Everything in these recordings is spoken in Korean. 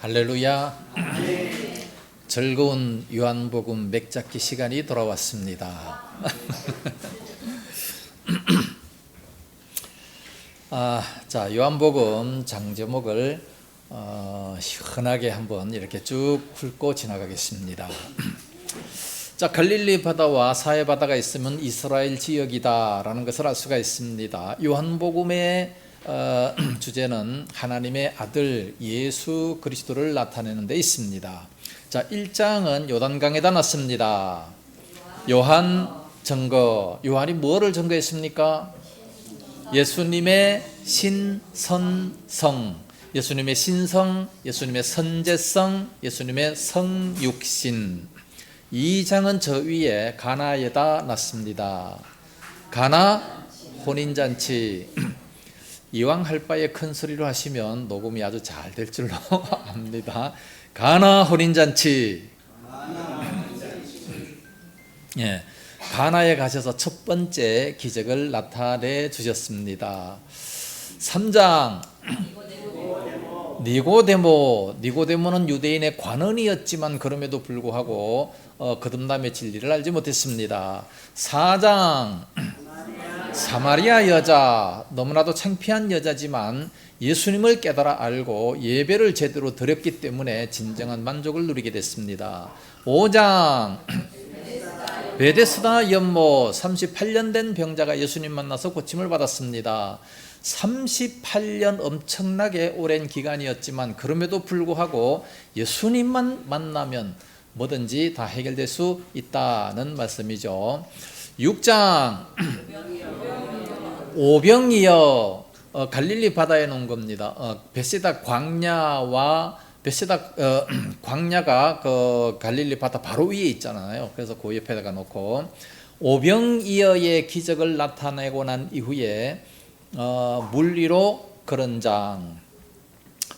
할렐루야. 즐거운 요한복음 맥잡기 시간이 돌아왔습니다. 자, 요한복음 장제목을 시원하게 한번 이렇게 쭉 훑고 지나가겠습니다. 자, 갈릴리 바다와 사해 바다가 있으면 이스라엘 지역이다라는 것을 알 수가 있습니다. 요한복음의 주제는 하나님의 아들 예수 그리스도를 나타내는 데 있습니다. 자, 1장은 요단강에다 놨습니다. 요한 증거. 요한이 뭐를 증거했습니까? 예수님의 신선성, 예수님의 신성, 예수님의 선제성, 예수님의 성육신. 2장은 저 위에 가나에다 놨습니다. 가나 혼인잔치. 이왕 할 바에 큰 소리로 하시면 녹음이 아주 잘 될 줄로 압니다. 가나 혼인잔치. 예, 가나에 가셔서 첫 번째 기적을 나타내 주셨습니다. 3장 니고데모는 유대인의 관원이었지만 그럼에도 불구하고 거듭남의 진리를 알지 못했습니다. 4장 사마리아 여자, 너무나도 창피한 여자지만 예수님을 깨달아 알고 예배를 제대로 드렸기 때문에 진정한 만족을 누리게 됐습니다. 5장 베데스다 연못, 38년 된 병자가 예수님 만나서 고침을 받았습니다. 38년 엄청나게 오랜 기간이었지만 그럼에도 불구하고 예수님만 만나면 뭐든지 다 해결될 수 있다는 말씀이죠. 6장 오병이어, 갈릴리 바다에 놓은 겁니다. 베세다 광야와 광야가 그 갈릴리 바다 바로 위에 있잖아요. 그래서 그 옆에다가 놓고 오병이어의 기적을 나타내고 난 이후에 물 위로 그런장,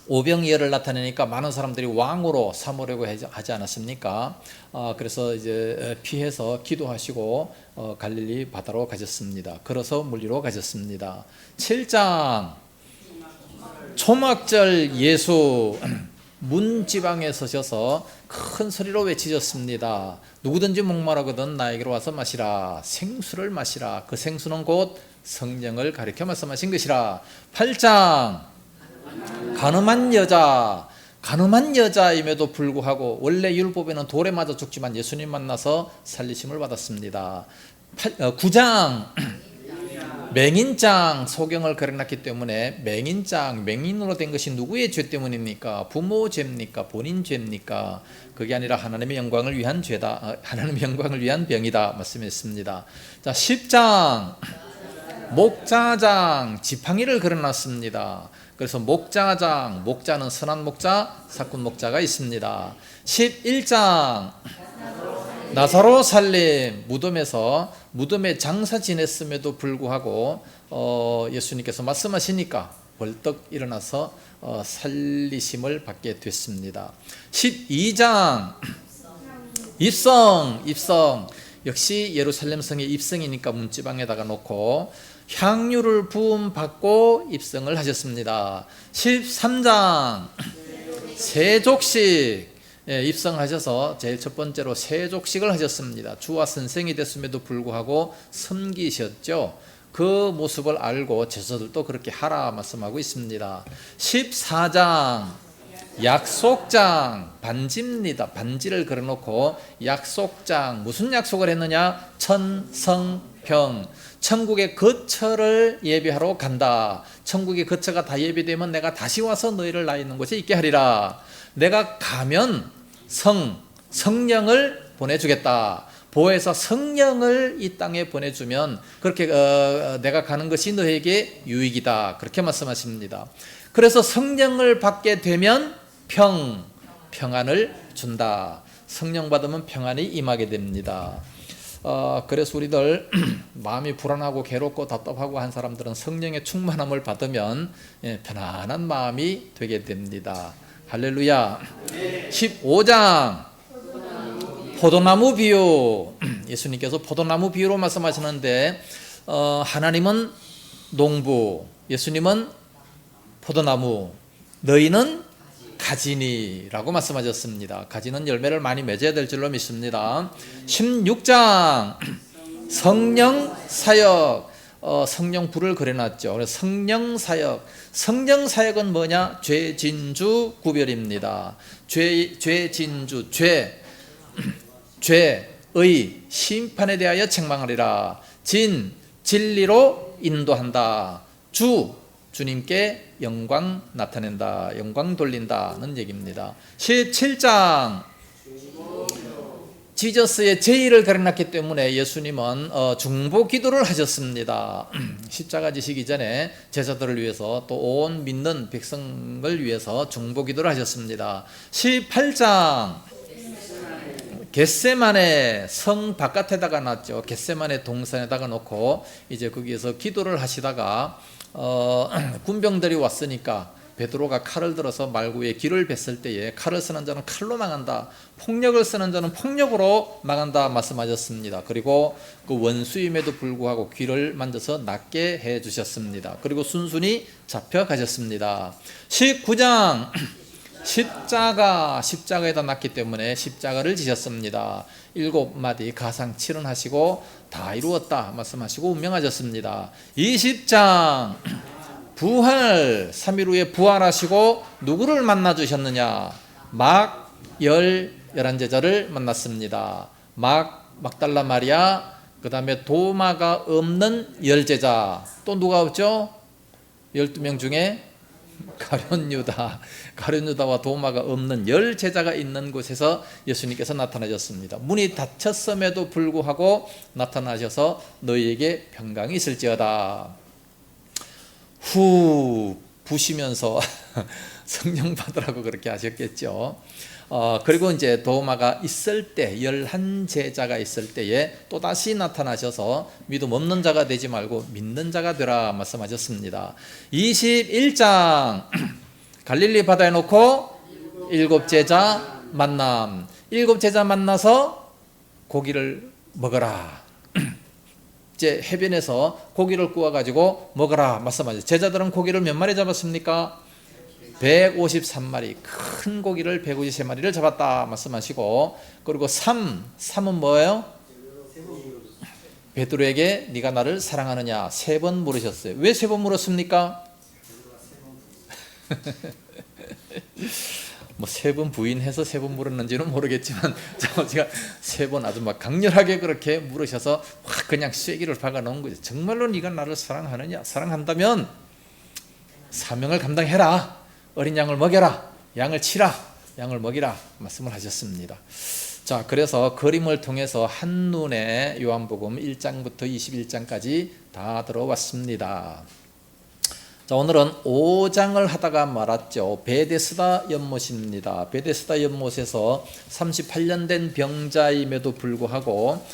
오병이어를 나타내니까 많은 사람들이 왕으로 삼으려고 하지 않았습니까? 그래서 이제 피해서 기도하시고 갈릴리 바다로 가셨습니다. 걸어서 물 위로 가셨습니다. 7장 초막절 예수, 문지방에 서셔서 큰 소리로 외치셨습니다. 누구든지 목마르거든 나에게로 와서 마시라. 생수를 마시라. 그 생수는 곧 성령을 가리켜 말씀하신 것이라. 8장 가늠한 여자임에도 불구하고 원래 율법에는 돌에 맞아 죽지만 예수님 만나서 살리심을 받았습니다. 9장 맹인장, 소경을 걸어놨기 때문에 맹인장, 맹인으로 된 것이 누구의 죄 때문입니까? 부모 죄입니까? 본인 죄입니까? 그게 아니라 하나님의 영광을 위한 죄다. 하나님의 영광을 위한 병이다 말씀했습니다. 자, 10장 목자장, 지팡이를 걸어놨습니다. 그래서 목자장, 목자는 선한 목자, 사꾼 목자가 있습니다. 11장 나사로 살림, 무덤에 장사 지냈음에도 불구하고 예수님께서 말씀하시니까 벌떡 일어나서 살리심을 받게 됐습니다. 12장 입성, 역시 예루살렘 성의 입성이니까 문지방에다가 놓고 향유를 부음 받고 입성을 하셨습니다. 13장 세족식, 입성하셔서 제일 첫 번째로 세족식을 하셨습니다. 주와 선생이 됐음에도 불구하고 섬기셨죠. 그 모습을 알고 제자들도 그렇게 하라 말씀하고 있습니다. 14장 약속장, 반지입니다. 반지를 걸어놓고 약속장, 무슨 약속을 했느냐? 천성평, 천국의 거처를 예비하러 간다. 천국의 거처가 다 예비되면 내가 다시 와서 너희를 나 있는 곳에 있게 하리라. 내가 가면 성령을 보내주겠다. 보혜사 성령을 이 땅에 보내주면 그렇게 내가 가는 것이 너에게 유익이다. 그렇게 말씀하십니다. 그래서 성령을 받게 되면 평안을 준다. 성령 받으면 평안이 임하게 됩니다. 그래서 우리들 마음이 불안하고 괴롭고 답답하고 한 사람들은 성령의 충만함을 받으면 편안한 마음이 되게 됩니다. 할렐루야. 15장 포도나무 비유, 예수님께서 포도나무 비유로 말씀하시는데 하나님은 농부, 예수님은 포도나무, 너희는 가지니라고 말씀하셨습니다. 가지는 열매를 많이 맺어야 될 줄로 믿습니다. 16장 성령 사역, 성령 불을 그려놨죠. 그래서 성령 사역, 성령 사역은 뭐냐? 죄 진주 구별입니다. 죄 진주, 죄의 심판에 대하여 책망하리라. 진리로 인도한다. 주님께 영광 나타낸다, 영광 돌린다는 얘기입니다. 17장 지저스의 제의를 가려놨기 때문에 예수님은 중보 기도를 하셨습니다. 십자가 지시기 전에 제자들을 위해서 또 온 믿는 백성을 위해서 중보 기도를 하셨습니다. 18장 겟세마네 성 바깥에다가 놨죠. 겟세마네 동산에다가 놓고 이제 거기에서 기도를 하시다가 군병들이 왔으니까 베드로가 칼을 들어서 말구에 기를 뱄을 때에 칼을 쓰는 자는 칼로 망한다, 폭력을 쓰는 자는 폭력으로 망한다 말씀하셨습니다. 그리고 그 원수임에도 불구하고 귀를 만져서 낫게 해주셨습니다. 그리고 순순히 잡혀가셨습니다. 19장 십자가에다 놨기 때문에 십자가를 지셨습니다. 7마디 가상 7언하시고 다 이루었다 말씀하시고 운명하셨습니다. 20장 부활, 3일 후에 부활하시고 누구를 만나 주셨느냐? 막 11제자를 만났습니다. 막달라 마리아, 그 다음에 도마가 없는 10제자, 또 누가 없죠? 12명 중에 가룟유다와 도마가 없는 10제자가 있는 곳에서 예수님께서 나타나셨습니다. 문이 닫혔음에도 불구하고 나타나셔서 너희에게 평강이 있을지어다. 후 부시면서 성령 받으라고 그렇게 하셨겠죠. 그리고 이제 도마가 있을 때 11제자가 있을 때에 또다시 나타나셔서 믿음 없는 자가 되지 말고 믿는 자가 되라 말씀하셨습니다. 21장 갈릴리 바다에 놓고 7제자 만남, 7제자 만나서 고기를 먹어라. 이제 해변에서 고기를 구워가지고 먹어라 말씀하셨죠. 제자들은 고기를 몇 마리 잡았습니까? 153마리, 큰 고기를 153마리를 잡았다 말씀하시고, 그리고 3은 뭐예요? 베드로에게 네가 나를 사랑하느냐 3번 물으셨어요. 왜 3번 물었습니까? 뭐 3번 부인해서 3번 물었는지는 모르겠지만 제가 3번 아주 막 강렬하게 그렇게 물으셔서 확 그냥 쐐기를 박아 놓은 거죠. 정말로 네가 나를 사랑하느냐? 사랑한다면 사명을 감당해라. 어린 양을 먹여라. 양을 치라. 양을 먹이라 말씀을 하셨습니다. 자, 그래서 그림을 통해서 한눈에 요한복음 1장부터 21장까지 다 들어왔습니다. 자, 오늘은 5장을 하다가 말았죠. 베데스다 연못입니다. 베데스다 연못에서 38년 된 병자임에도 불구하고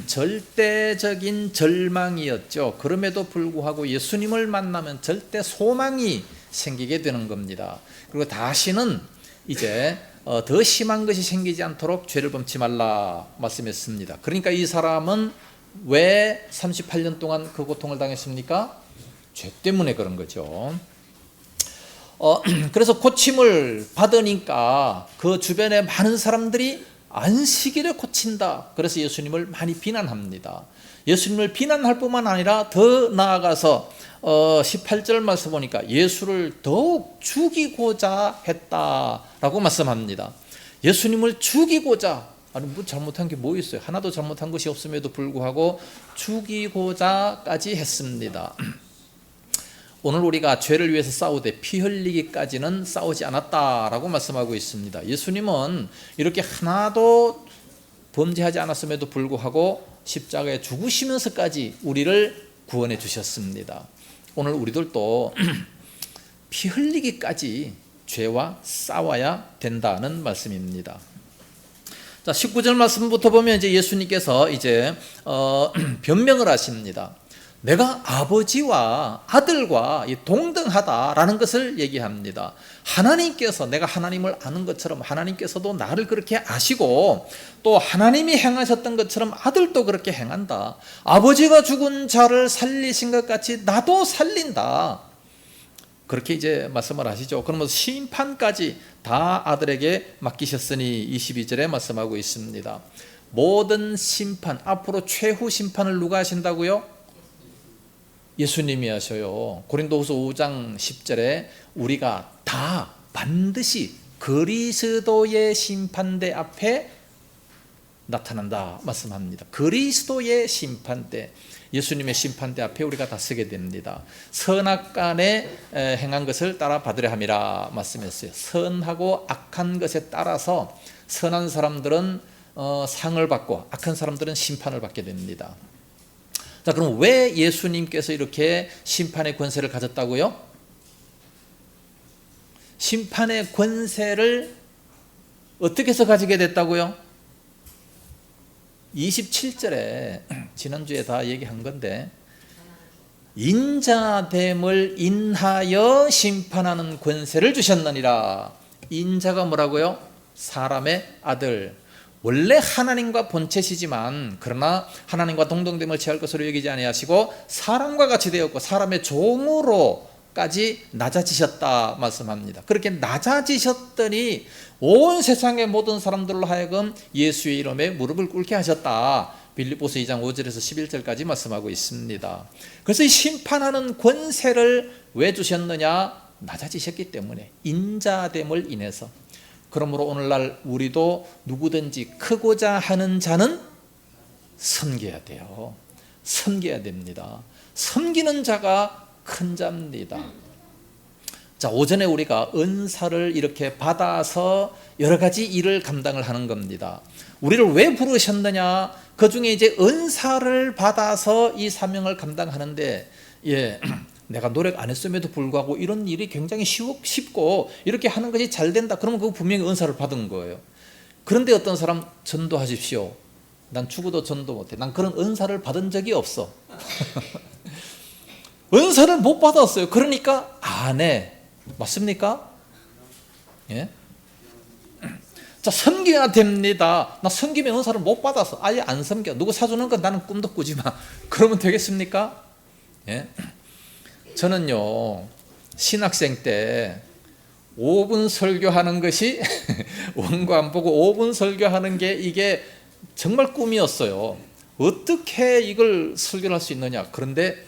절대적인 절망이었죠. 그럼에도 불구하고 예수님을 만나면 절대 소망이 생기게 되는 겁니다. 그리고 다시는 이제 더 심한 것이 생기지 않도록 죄를 범치 말라 말씀했습니다. 그러니까 이 사람은 왜 38년 동안 그 고통을 당했습니까? 죄 때문에 그런 거죠. 그래서 고침을 받으니까 그 주변에 많은 사람들이 안식일에 고친다. 그래서 예수님을 많이 비난합니다. 예수님을 비난할 뿐만 아니라 더 나아가서 18절 말씀 보니까 예수를 더욱 죽이고자 했다라고 말씀합니다. 예수님을 죽이고자, 아니 뭐 잘못한 게 뭐 있어요? 하나도 잘못한 것이 없음에도 불구하고 죽이고자까지 했습니다. 오늘 우리가 죄를 위해서 싸우되 피 흘리기까지는 싸우지 않았다라고 말씀하고 있습니다. 예수님은 이렇게 하나도 범죄하지 않았음에도 불구하고 십자가에 죽으시면서까지 우리를 구원해 주셨습니다. 오늘 우리들도 피 흘리기까지 죄와 싸워야 된다는 말씀입니다. 자, 19절 말씀부터 보면 이제 예수님께서 이제 변명을 하십니다. 내가 아버지와 아들과 동등하다라는 것을 얘기합니다. 하나님께서, 내가 하나님을 아는 것처럼 하나님께서도 나를 그렇게 아시고 또 하나님이 행하셨던 것처럼 아들도 그렇게 행한다. 아버지가 죽은 자를 살리신 것 같이 나도 살린다. 그렇게 이제 말씀을 하시죠. 그러면서 심판까지 다 아들에게 맡기셨으니 22절에 말씀하고 있습니다. 모든 심판, 앞으로 최후 심판을 누가 하신다고요? 예수님이 하셔요. 고린도후서 5장 10절에 우리가 다 반드시 그리스도의 심판대 앞에 나타난다 말씀합니다. 그리스도의 심판대, 예수님의 심판대 앞에 우리가 다 서게 됩니다. 선악간에 행한 것을 따라 받으려 함이라 말씀했어요. 선하고 악한 것에 따라서 선한 사람들은 상을 받고 악한 사람들은 심판을 받게 됩니다. 자, 그럼 왜 예수님께서 이렇게 심판의 권세를 가졌다고요? 심판의 권세를 어떻게 해서 가지게 됐다고요? 27절에 지난주에 다 얘기한 건데, 인자됨을 인하여 심판하는 권세를 주셨느니라. 인자가 뭐라고요? 사람의 아들. 원래 하나님과 본체시지만 그러나 하나님과 동등됨을 취할 것으로 여기지 아니하시고 사람과 같이 되었고 사람의 종으로까지 낮아지셨다 말씀합니다. 그렇게 낮아지셨더니 온 세상의 모든 사람들로 하여금 예수의 이름에 무릎을 꿇게 하셨다. 빌립보서 2장 5절에서 11절까지 말씀하고 있습니다. 그래서 이 심판하는 권세를 왜 주셨느냐? 낮아지셨기 때문에, 인자됨을 인해서. 그러므로 오늘날 우리도 누구든지 크고자 하는 자는 섬겨야 돼요. 섬겨야 됩니다. 섬기는 자가 큰 자입니다. 자, 오전에 우리가 은사를 이렇게 받아서 여러 가지 일을 감당을 하는 겁니다. 우리를 왜 부르셨느냐? 그 중에 이제 은사를 받아서 이 사명을 감당하는데, 내가 노력 안 했음에도 불구하고 이런 일이 굉장히 쉽고 이렇게 하는 것이 잘 된다. 그러면 그거 분명히 은사를 받은 거예요. 그런데 어떤 사람, 전도하십시오. 난 죽어도 전도 못해. 난 그런 은사를 받은 적이 없어. 은사를 못 받았어요. 그러니까 안 해. 맞습니까? 예? 자, 섬겨야 됩니다. 나 섬기면 은사를 못 받아서 아예 안 섬겨. 누구 사주는 건 나는 꿈도 꾸지 마. 그러면 되겠습니까? 예? 저는요, 신학생 때 5분 설교하는 것이 원고 안 보고 5분 설교하는 게 이게 정말 꿈이었어요. 어떻게 이걸 설교를 할 수 있느냐. 그런데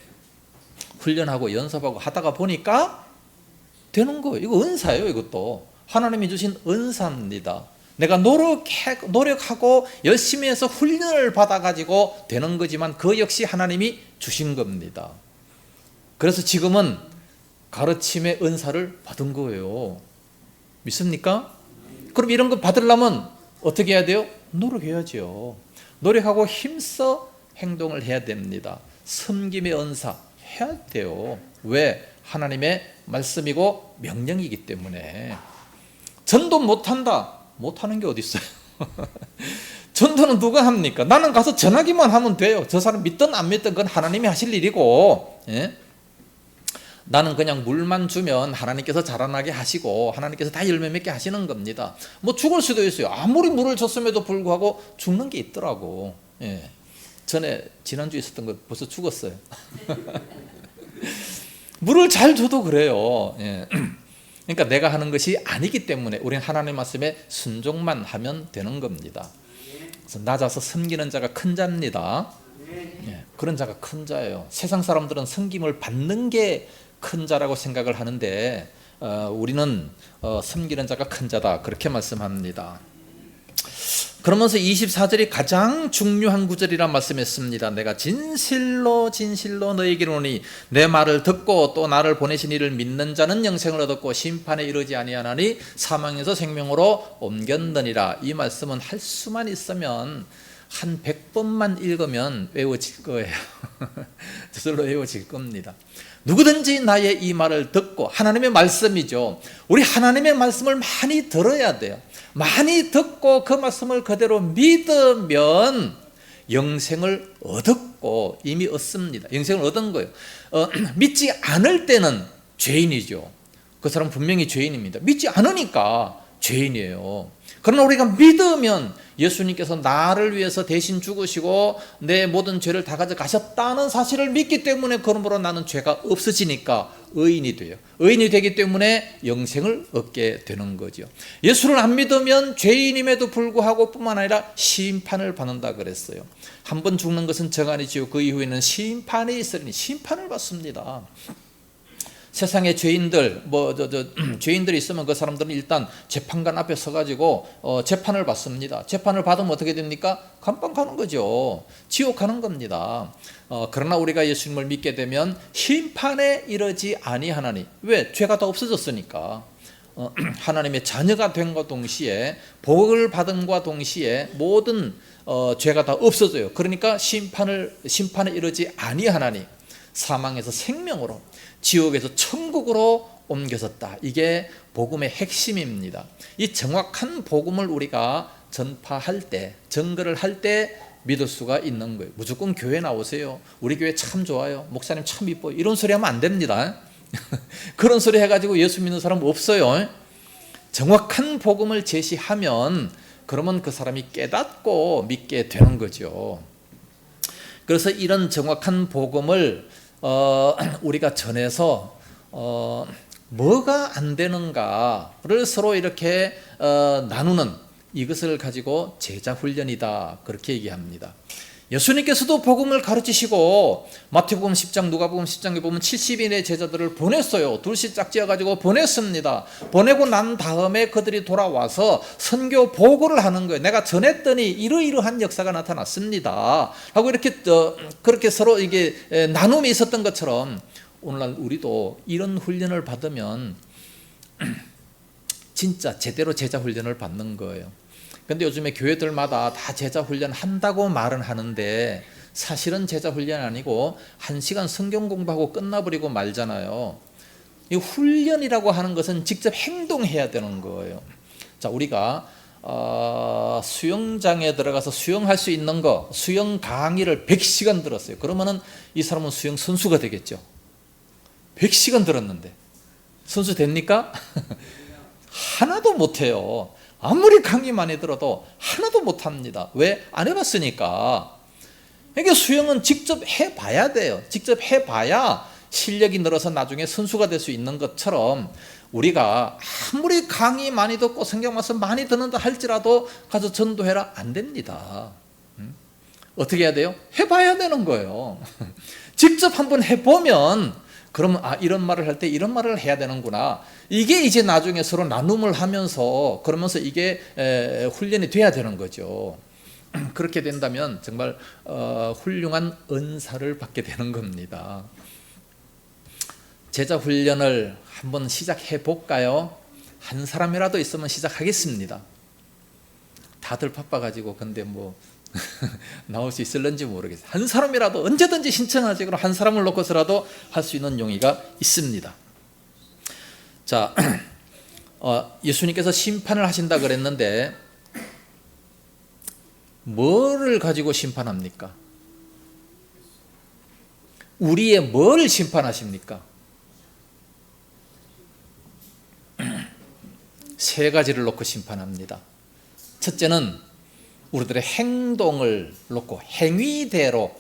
훈련하고 연습하고 하다가 보니까 되는 거예요. 이거 은사예요. 이것도 하나님이 주신 은사입니다. 내가 노력하고 열심히 해서 훈련을 받아가지고 되는 거지만 그 역시 하나님이 주신 겁니다. 그래서 지금은 가르침의 은사를 받은 거예요. 믿습니까? 그럼 이런 거 받으려면 어떻게 해야 돼요? 노력해야죠. 노력하고 힘써 행동을 해야 됩니다. 섬김의 은사 해야 돼요. 왜? 하나님의 말씀이고 명령이기 때문에. 전도 못한다. 못하는 게 어디 있어요? 전도는 누가 합니까? 나는 가서 전하기만 하면 돼요. 저 사람 믿든 안 믿든 그건 하나님이 하실 일이고, 나는 그냥 물만 주면 하나님께서 자라나게 하시고 하나님께서 다 열매 맺게 하시는 겁니다. 뭐 죽을 수도 있어요. 아무리 물을 줬음에도 불구하고 죽는 게 있더라고. 전에 지난주에 있었던 거 벌써 죽었어요. 물을 잘 줘도 그래요. 그러니까 내가 하는 것이 아니기 때문에 우리는 하나님 말씀에 순종만 하면 되는 겁니다. 그래서 낮아서 섬기는 자가 큰 자입니다. 그런 자가 큰 자예요. 세상 사람들은 섬김을 받는 게 큰 자라고 생각을 하는데 우리는 섬기는 자가 큰 자다 그렇게 말씀합니다. 그러면서 24절이 가장 중요한 구절이라 말씀했습니다. 내가 진실로 너희에게 이르노니 내 말을 듣고 또 나를 보내신 이를 믿는 자는 영생을 얻었고 심판에 이르지 아니하나니 사망에서 생명으로 옮겼느니라. 이 말씀은 할 수만 있으면 한 100번만 읽으면 외워질 거예요. 저절로 외워질 겁니다. 누구든지 나의 이 말을 듣고, 하나님의 말씀이죠. 우리 하나님의 말씀을 많이 들어야 돼요. 많이 듣고 그 말씀을 그대로 믿으면 영생을 얻었고, 이미 얻습니다. 영생을 얻은 거예요. 믿지 않을 때는 죄인이죠. 그 사람 분명히 죄인입니다. 믿지 않으니까 죄인이에요. 그러나 우리가 믿으면 예수님께서 나를 위해서 대신 죽으시고 내 모든 죄를 다 가져가셨다는 사실을 믿기 때문에 그러므로 나는 죄가 없어지니까 의인이 돼요. 의인이 되기 때문에 영생을 얻게 되는 거죠. 예수를 안 믿으면 죄인임에도 불구하고 뿐만 아니라 심판을 받는다 그랬어요. 한 번 죽는 것은 정한이지요. 그 이후에는 심판이 있으니 심판을 받습니다. 세상에 죄인들, 죄인들이 있으면 그 사람들은 일단 재판관 앞에 서가지고 재판을 받습니다. 재판을 받으면 어떻게 됩니까? 감방 가는 거죠. 지옥 가는 겁니다. 그러나 우리가 예수님을 믿게 되면 심판에 이르지 아니하나니. 왜? 죄가 다 없어졌으니까. 하나님의 자녀가 된과 동시에 복을 받음과 동시에 모든 죄가 다 없어져요. 그러니까 심판에 이르지 아니하나니. 사망에서 생명으로, 지옥에서 천국으로 옮겨졌다. 이게 복음의 핵심입니다. 이 정확한 복음을 우리가 전파할 때, 증거를 할 때 믿을 수가 있는 거예요. 무조건 교회 나오세요. 우리 교회 참 좋아요. 목사님 참 이뻐요. 이런 소리 하면 안 됩니다. 그런 소리 해가지고 예수 믿는 사람 없어요. 정확한 복음을 제시하면 그러면 그 사람이 깨닫고 믿게 되는 거죠. 그래서 이런 정확한 복음을 우리가 전해서 뭐가 안 되는가를 서로 이렇게 나누는 이것을 가지고 제자 훈련이다 그렇게 얘기합니다. 예수님께서도 복음을 가르치시고 마태복음 10장 누가복음 10장에 보면 70인의 제자들을 보냈어요. 둘씩 짝지어가지고 보냈습니다. 보내고 난 다음에 그들이 돌아와서 선교 보고를 하는 거예요. 내가 전했더니 이러이러한 역사가 나타났습니다 하고 이렇게 그렇게 서로 이게 나눔이 있었던 것처럼 오늘날 우리도 이런 훈련을 받으면 진짜 제대로 제자 훈련을 받는 거예요. 근데 요즘에 교회들마다 다 제자 훈련 한다고 말은 하는데 사실은 제자 훈련이 아니고 1시간 성경 공부하고 끝나버리고 말잖아요. 이 훈련이라고 하는 것은 직접 행동해야 되는 거예요. 자, 우리가 수영장에 들어가서 수영할 수 있는 거, 수영 강의를 100시간 들었어요. 그러면은 이 사람은 수영 선수가 되겠죠. 100시간 들었는데 선수 됩니까? 하나도 못해요. 아무리 강의 많이 들어도 하나도 못합니다. 왜? 안 해봤으니까. 그러니까 수영은 직접 해봐야 돼요. 직접 해봐야 실력이 늘어서 나중에 선수가 될 수 있는 것처럼 우리가 아무리 강의 많이 듣고 성경 말씀 많이 듣는다 할지라도 가서 전도해라 안 됩니다. 어떻게 해야 돼요? 해봐야 되는 거예요. 직접 한번 해보면 그러면 이런 말을 할 때 이런 말을 해야 되는구나. 이게 이제 나중에 서로 나눔을 하면서 그러면서 이게 훈련이 돼야 되는 거죠. 그렇게 된다면 정말 훌륭한 은사를 받게 되는 겁니다. 제자 훈련을 한번 시작해 볼까요? 한 사람이라도 있으면 시작하겠습니다. 다들 바빠가지고 근데 나올 수 있을런지 모르겠어요. 한 사람이라도 언제든지 신청하지. 그럼 한 사람을 놓고서라도 할 수 있는 용의가 있습니다. 자, 예수님께서 심판을 하신다 그랬는데 뭐를 가지고 심판합니까? 우리의 뭘 심판하십니까? 세 가지를 놓고 심판합니다. 첫째는 우리들의 행동을 놓고 행위대로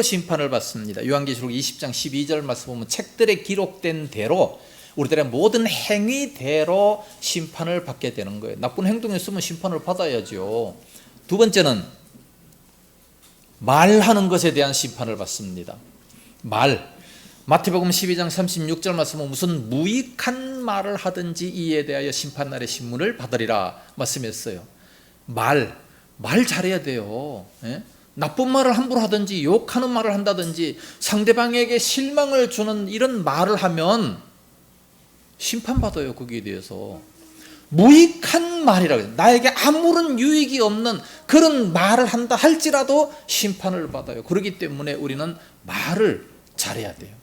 심판을 받습니다. 요한계시록 20장 12절 말씀 보면 책들에 기록된 대로 우리들의 모든 행위대로 심판을 받게 되는 거예요. 나쁜 행동했으면 심판을 받아야죠. 두 번째는 말하는 것에 대한 심판을 받습니다. 마태복음 12장 36절 말씀은 무슨 무익한 말을 하든지 이에 대하여 심판날의 신문을 받으리라 말씀했어요. 말 잘해야 돼요. 예? 나쁜 말을 함부로 하든지 욕하는 말을 한다든지 상대방에게 실망을 주는 이런 말을 하면 심판받아요. 거기에 대해서. 무익한 말이라고 해요. 나에게 아무런 유익이 없는 그런 말을 한다 할지라도 심판을 받아요. 그렇기 때문에 우리는 말을 잘해야 돼요.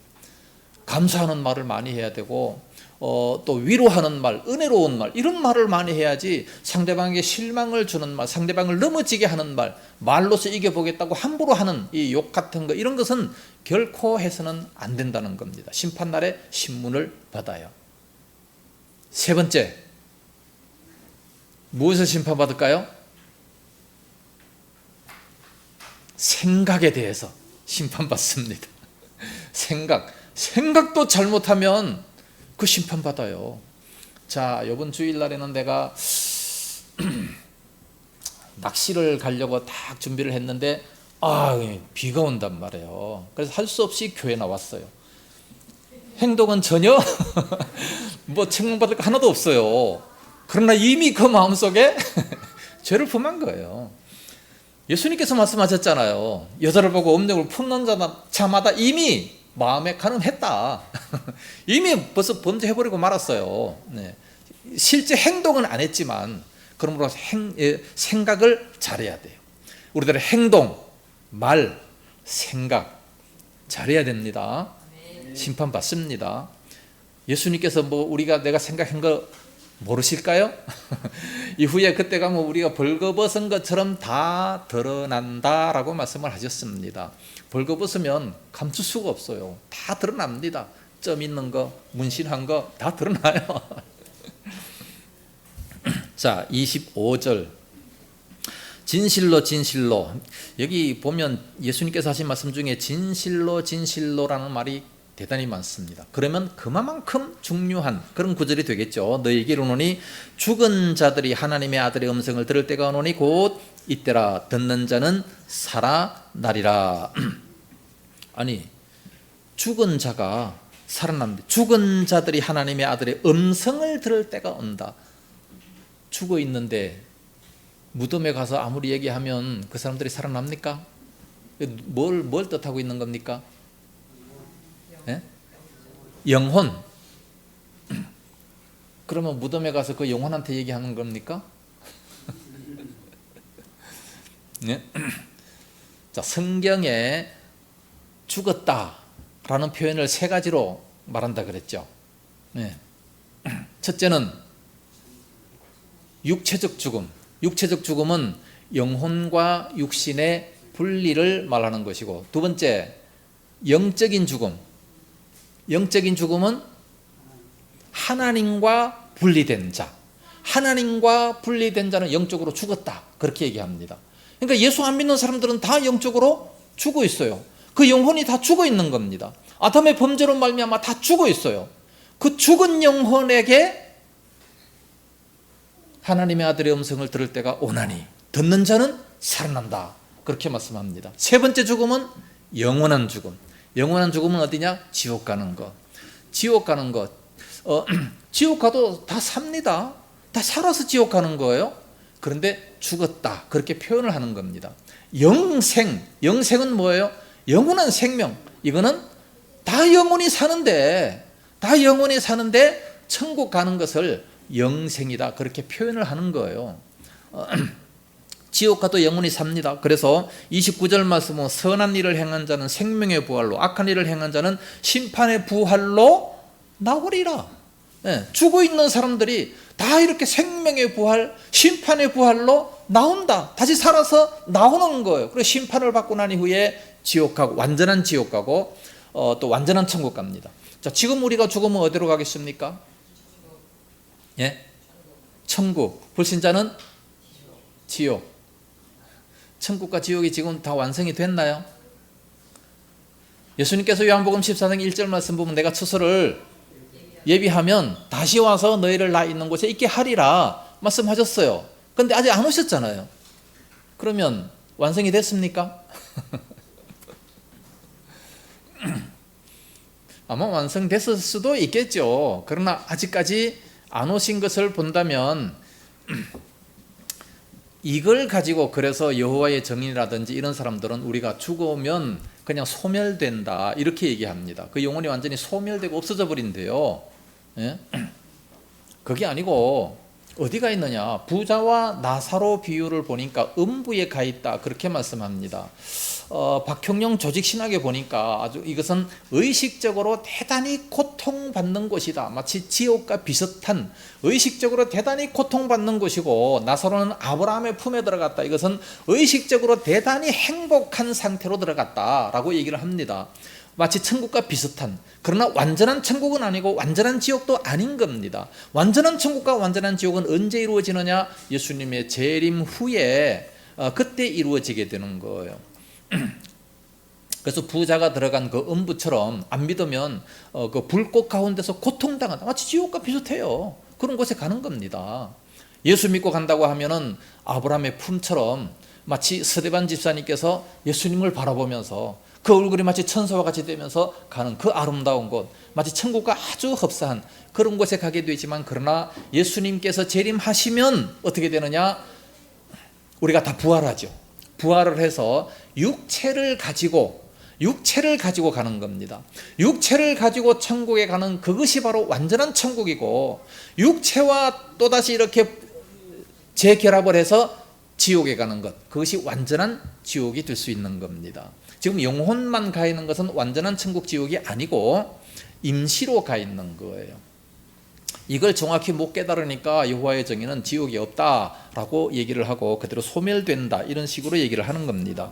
감사하는 말을 많이 해야 되고 또 위로하는 말, 은혜로운 말 이런 말을 많이 해야지 상대방에게 실망을 주는 말, 상대방을 넘어지게 하는 말, 말로서 이겨보겠다고 함부로 하는 이 욕 같은 거 이런 것은 결코 해서는 안 된다는 겁니다. 심판날에 신문을 받아요. 세 번째, 무엇을 심판받을까요? 생각에 대해서 심판받습니다. 생각도 잘못하면 그 심판받아요. 자, 이번 주일날에는 내가 낚시를 가려고 딱 준비를 했는데 비가 온단 말이에요. 그래서 할 수 없이 교회 나왔어요. 행동은 전혀 뭐 책망받을 거 하나도 없어요. 그러나 이미 그 마음속에 죄를 품은 거예요. 예수님께서 말씀하셨잖아요. 여자를 보고 음욕을 품는 자마다 이미 마음에 가늠했다. 이미 벌써 범죄해버리고 말았어요. 네. 실제 행동은 안 했지만 그러므로 생각을 잘해야 돼요. 우리들의 행동, 말, 생각 잘해야 됩니다. 심판받습니다. 예수님께서 우리가 내가 생각한 거 모르실까요? 이후에 그때 가면 우리가 벌거벗은 것처럼 다 드러난다라고 말씀을 하셨습니다. 벌거벗으면 감출 수가 없어요. 다 드러납니다. 점 있는 거, 문신한 거 다 드러나요. 자, 25절. 진실로 진실로. 여기 보면 예수님께서 하신 말씀 중에 진실로 진실로라는 말이 대단히 많습니다. 그러면 그만큼 중요한 그런 구절이 되겠죠. 너희에게 이르노니 죽은 자들이 하나님의 아들의 음성을 들을 때가 오노니 곧 이때라. 듣는 자는 살아나리라. 아니, 죽은 자가 살아납니다. 죽은 자들이 하나님의 아들의 음성을 들을 때가 온다. 죽어 있는데 무덤에 가서 아무리 얘기하면 그 사람들이 살아납니까? 뭘 뜻하고 있는 겁니까? 네? 영혼. 그러면 무덤에 가서 그 영혼한테 얘기하는 겁니까? 네? 자, 성경에 죽었다라는 표현을 세 가지로 말한다 그랬죠. 네. 첫째는 육체적 죽음. 육체적 죽음은 영혼과 육신의 분리를 말하는 것이고, 두 번째 영적인 죽음. 영적인 죽음은 하나님과 분리된 자. 하나님과 분리된 자는 영적으로 죽었다. 그렇게 얘기합니다. 그러니까 예수 안 믿는 사람들은 다 영적으로 죽어 있어요. 그 영혼이 다 죽어 있는 겁니다. 아담의 범죄로 말미암아 다 죽어 있어요. 그 죽은 영혼에게 하나님의 아들의 음성을 들을 때가 오나니 듣는 자는 살아난다. 그렇게 말씀합니다. 세 번째 죽음은 영원한 죽음. 영원한 죽음은 어디냐? 지옥 가는 것. 지옥 가는 것. 지옥 가도 다 삽니다. 다 살아서 지옥 가는 거예요. 그런데 죽었다. 그렇게 표현을 하는 겁니다. 영생. 영생은 뭐예요? 영원한 생명. 이거는 다 영원히 사는데 천국 가는 것을 영생이다. 그렇게 표현을 하는 거예요. 지옥 가도 영원히 삽니다. 그래서 29절 말씀은 선한 일을 행한 자는 생명의 부활로, 악한 일을 행한 자는 심판의 부활로 나오리라. 죽어 있는 사람들이 다 이렇게 생명의 부활, 심판의 부활로 나온다. 다시 살아서 나오는 거예요. 그래서 심판을 받고 난 이후에 지옥 가고, 완전한 지옥 가고, 또 완전한 천국 갑니다. 자, 지금 우리가 죽으면 어디로 가겠습니까? 예? 천국. 불신자는 지옥. 천국과 지옥이 지금 다 완성이 됐나요? 예수님께서 요한복음 14장 1절 말씀 보면 내가 처소를 예비하면 다시 와서 너희를 나 있는 곳에 있게 하리라 말씀하셨어요. 그런데 아직 안 오셨잖아요. 그러면 완성이 됐습니까? 아마 완성됐을 수도 있겠죠. 그러나 아직까지 안 오신 것을 본다면 이걸 가지고 그래서 여호와의 정인이라든지 이런 사람들은 우리가 죽으면 그냥 소멸된다 이렇게 얘기합니다. 그 영혼이 완전히 소멸되고 없어져 버린대요. 예? 그게 아니고 어디가 있느냐? 부자와 나사로 비유를 보니까 음부에 가 있다 그렇게 말씀합니다. 박형룡 조직신학에 보니까 아주 이것은 의식적으로 대단히 고통받는 곳이다. 마치 지옥과 비슷한 의식적으로 대단히 고통받는 곳이고, 나사로는 아브라함의 품에 들어갔다. 이것은 의식적으로 대단히 행복한 상태로 들어갔다라고 얘기를 합니다. 마치 천국과 비슷한, 그러나 완전한 천국은 아니고 완전한 지옥도 아닌 겁니다. 완전한 천국과 완전한 지옥은 언제 이루어지느냐? 예수님의 재림 후에 그때 이루어지게 되는 거예요. 그래서 부자가 들어간 그 음부처럼 안 믿으면 그 불꽃 가운데서 고통당한다. 마치 지옥과 비슷해요. 그런 곳에 가는 겁니다. 예수 믿고 간다고 하면은 아브라함의 품처럼 마치 스데반 집사님께서 예수님을 바라보면서 그 얼굴이 마치 천사와 같이 되면서 가는 그 아름다운 곳, 마치 천국과 아주 흡사한 그런 곳에 가게 되지만, 그러나 예수님께서 재림하시면 어떻게 되느냐? 우리가 다 부활하죠. 부활을 해서 육체를 가지고 가는 겁니다. 육체를 가지고 천국에 가는 그것이 바로 완전한 천국이고, 육체와 또다시 이렇게 재결합을 해서 지옥에 가는 것, 그것이 완전한 지옥이 될 수 있는 겁니다. 지금 영혼만 가 있는 것은 완전한 천국 지옥이 아니고 임시로 가 있는 거예요. 이걸 정확히 못 깨달으니까 여호와의 정의는 지옥이 없다라고 얘기를 하고 그대로 소멸된다, 이런 식으로 얘기를 하는 겁니다.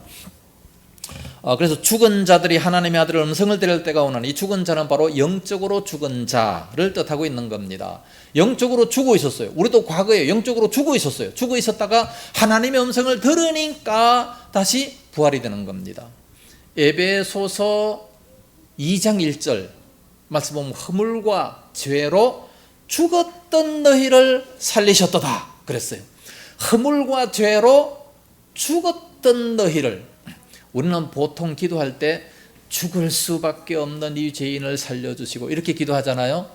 그래서 죽은 자들이 하나님의 아들의 음성을 들을 때가 오나니, 이 죽은 자는 바로 영적으로 죽은 자를 뜻하고 있는 겁니다. 영적으로 죽어 있었어요. 우리도 과거에 영적으로 죽어 있었어요. 죽어 있었다가 하나님의 음성을 들으니까 다시 부활이 되는 겁니다. 에베소서 2장 1절 말씀 보면 허물과 죄로 죽었던 너희를 살리셨도다 그랬어요. 허물과 죄로 죽었던 너희를, 우리는 보통 기도할 때 죽을 수밖에 없는 이 죄인을 살려주시고 이렇게 기도하잖아요.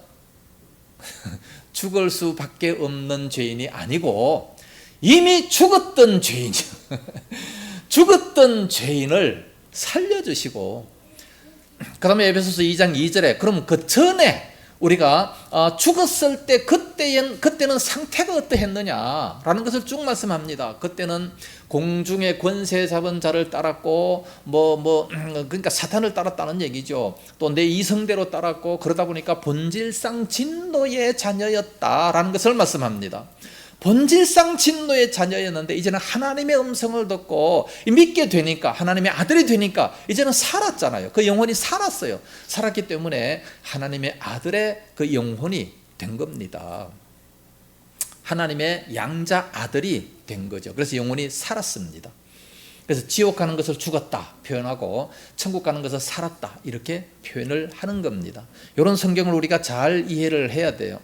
죽을 수밖에 없는 죄인이 아니고 이미 죽었던 죄인이죠. 죽었던 죄인을 살려주시고, 그 다음에 에베소서 2장 2절에 그럼 그 전에 우리가 죽었을 때 그때는 상태가 어떠했느냐라는 것을 쭉 말씀합니다. 그때는 공중의 권세 잡은 자를 따랐고 그러니까 사탄을 따랐다는 얘기죠. 또 내 이성대로 따랐고, 그러다 보니까 본질상 진노의 자녀였다라는 것을 말씀합니다. 본질상 진노의 자녀였는데 이제는 하나님의 음성을 듣고 믿게 되니까, 하나님의 아들이 되니까 이제는 살았잖아요. 그 영혼이 살았어요. 살았기 때문에 하나님의 아들의 그 영혼이 된 겁니다. 하나님의 양자 아들이 된 거죠. 그래서 영혼이 살았습니다. 그래서 지옥 가는 것을 죽었다 표현하고 천국 가는 것을 살았다 이렇게 표현을 하는 겁니다. 이런 성경을 우리가 잘 이해를 해야 돼요.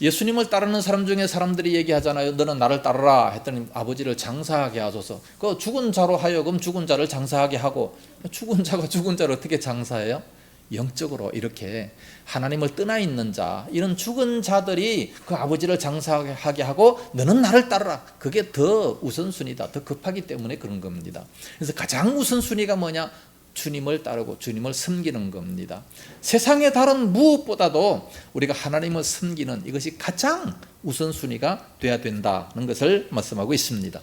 예수님을 따르는 사람 중에 사람들이 얘기하잖아요. 너는 나를 따르라 했더니 아버지를 장사하게 하소서. 그 죽은 자로 하여금 죽은 자를 장사하게 하고, 죽은 자가 죽은 자를 어떻게 장사해요? 영적으로 이렇게 하나님을 떠나 있는 자, 이런 죽은 자들이 그 아버지를 장사하게 하고 너는 나를 따르라. 그게 더 우선순위다. 더 급하기 때문에 그런 겁니다. 그래서 가장 우선순위가 뭐냐? 주님을 따르고 주님을 섬기는 겁니다. 세상의 다른 무엇보다도 우리가 하나님을 섬기는 이것이 가장 우선순위가 돼야 된다는 것을 말씀하고 있습니다.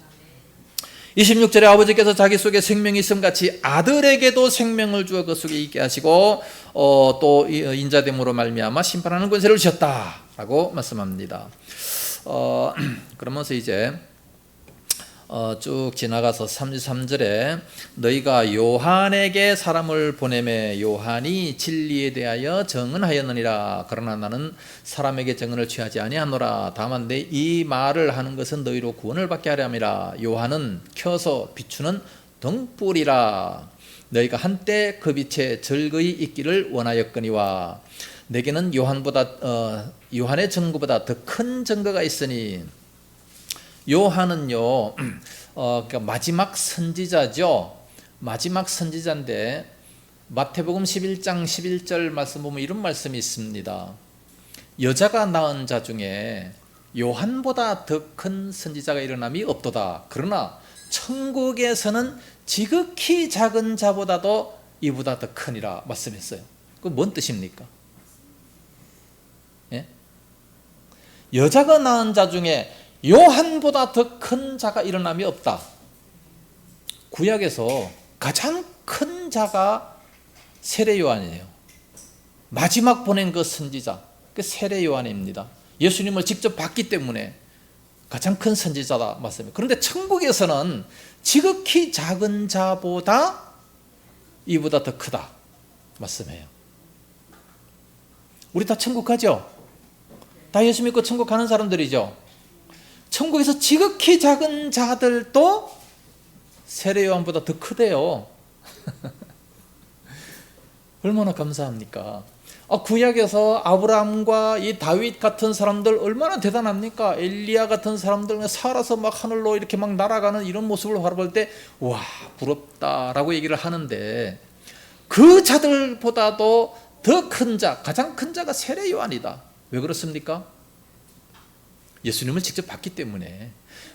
26절에 아버지께서 자기 속에 생명이 있음같이 아들에게도 생명을 주어 그 속에 있게 하시고 또 인자됨으로 말미암아 심판하는 권세를 주셨다라고 말씀합니다. 그러면서 이제 쭉 지나가서 33절에 너희가 요한에게 사람을 보내매 요한이 진리에 대하여 증언하였느니라. 그러나 나는 사람에게 증언을 취하지 아니하노라. 다만 내 이 말을 하는 것은 너희로 구원을 받게 하려 함이라. 요한은 켜서 비추는 등불이라. 너희가 한때 그 빛에 즐거이 있기를 원하였거니와 내게는 요한의 증거보다 더 큰 증거가 있으니. 요한은요, 그러니까 마지막 선지자죠. 마지막 선지자인데 마태복음 11장 11절 말씀 보면 이런 말씀이 있습니다. 여자가 낳은 자 중에 요한보다 더 큰 선지자가 일어남이 없도다. 그러나 천국에서는 지극히 작은 자보다도 이보다 더 크니라 말씀했어요. 그 뭔 뜻입니까? 예? 여자가 낳은 자 중에 요한보다 더 큰 자가 일어남이 없다. 구약에서 가장 큰 자가 세례 요한이에요. 마지막 보낸 그 선지자, 그 세례 요한입니다. 예수님을 직접 봤기 때문에 가장 큰 선지자다 맞습니다. 그런데 천국에서는 지극히 작은 자보다 이보다 더 크다 말씀해요. 우리 다 천국 가죠? 다 예수 믿고 천국 가는 사람들이죠. 천국에서 지극히 작은 자들도 세례 요한보다 더 크대요. 얼마나 감사합니까? 구약에서 아브라함과 이 다윗 같은 사람들 얼마나 대단합니까? 엘리야 같은 사람들 살아서 막 하늘로 이렇게 막 날아가는 이런 모습을 바라볼 때 와, 부럽다라고 얘기를 하는데, 그 자들보다도 더 큰 자, 가장 큰 자가 세례 요한이다. 왜 그렇습니까? 예수님을 직접 봤기 때문에.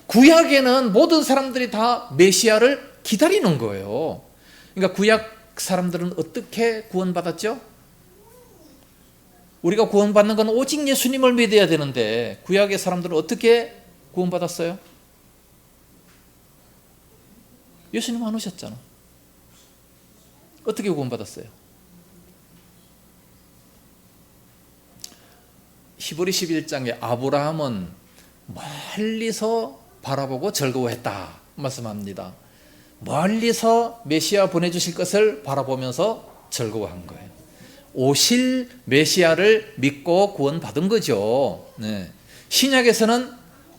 구약에는 모든 사람들이 다 메시아를 기다리는 거예요. 그러니까 구약 사람들은 어떻게 구원받았죠? 우리가 구원받는 건 오직 예수님을 믿어야 되는데, 구약의 사람들은 어떻게 구원받았어요? 예수님 안 오셨잖아. 어떻게 구원받았어요? 히브리 11장에 아브라함은 멀리서 바라보고 즐거워했다 말씀합니다. 멀리서 메시아 보내주실 것을 바라보면서 즐거워한 거예요. 오실 메시아를 믿고 구원받은 거죠. 네. 신약에서는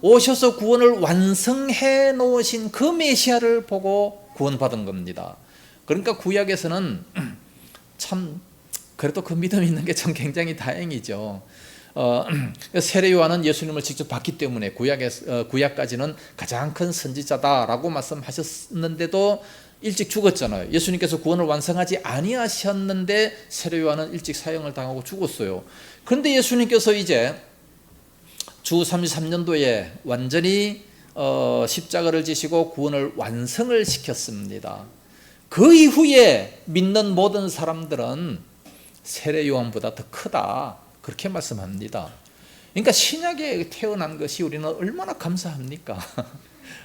오셔서 구원을 완성해 놓으신 그 메시아를 보고 구원받은 겁니다. 그러니까 구약에서는 참 그래도 그 믿음이 있는 게 참 굉장히 다행이죠. 세례 요한은 예수님을 직접 봤기 때문에 구약까지는 가장 큰 선지자다라고 말씀하셨는데도 일찍 죽었잖아요. 예수님께서 구원을 완성하지 아니하셨는데 세례 요한은 일찍 사형을 당하고 죽었어요. 그런데 예수님께서 이제 주 33년도에 완전히 십자가를 지시고 구원을 완성을 시켰습니다. 그 이후에 믿는 모든 사람들은 세례 요한보다 더 크다, 그렇게 말씀합니다. 그러니까 신약에 태어난 것이 우리는 얼마나 감사합니까?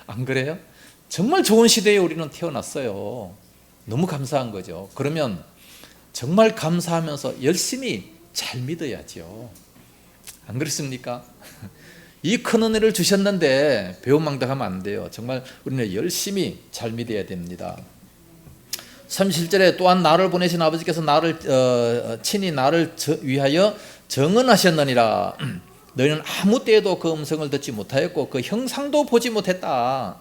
안 그래요? 정말 좋은 시대에 우리는 태어났어요. 너무 감사한 거죠. 그러면 정말 감사하면서 열심히 잘 믿어야죠. 안 그렇습니까? 이 큰 은혜를 주셨는데 배은망덕하면 안 돼요. 정말 우리는 열심히 잘 믿어야 됩니다. 37절에 또한 나를 보내신 아버지께서 친히 나를 위하여 정언하셨느니라. 너희는 아무 때에도 그 음성을 듣지 못하였고 그 형상도 보지 못했다.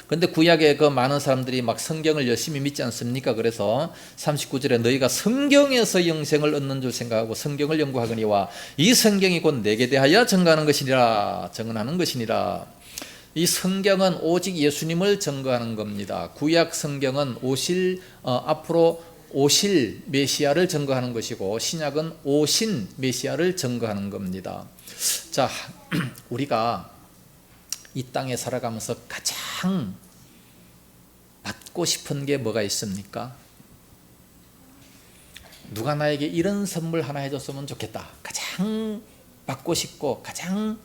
그런데 구약에 그 많은 사람들이 막 성경을 열심히 믿지 않습니까? 그래서 39절에 너희가 성경에서 영생을 얻는 줄 생각하고 성경을 연구하거니와 이 성경이 곧 내게 대하여 증거하는 것이니라. 이 성경은 오직 예수님을 증거하는 겁니다. 구약 성경은 앞으로 오실 메시아를 증거하는 것이고, 신약은 오신 메시아를 증거하는 겁니다. 자, 우리가 이 땅에 살아가면서 가장 받고 싶은 게 뭐가 있습니까? 누가 나에게 이런 선물 하나 해줬으면 좋겠다. 가장 받고 싶고 가장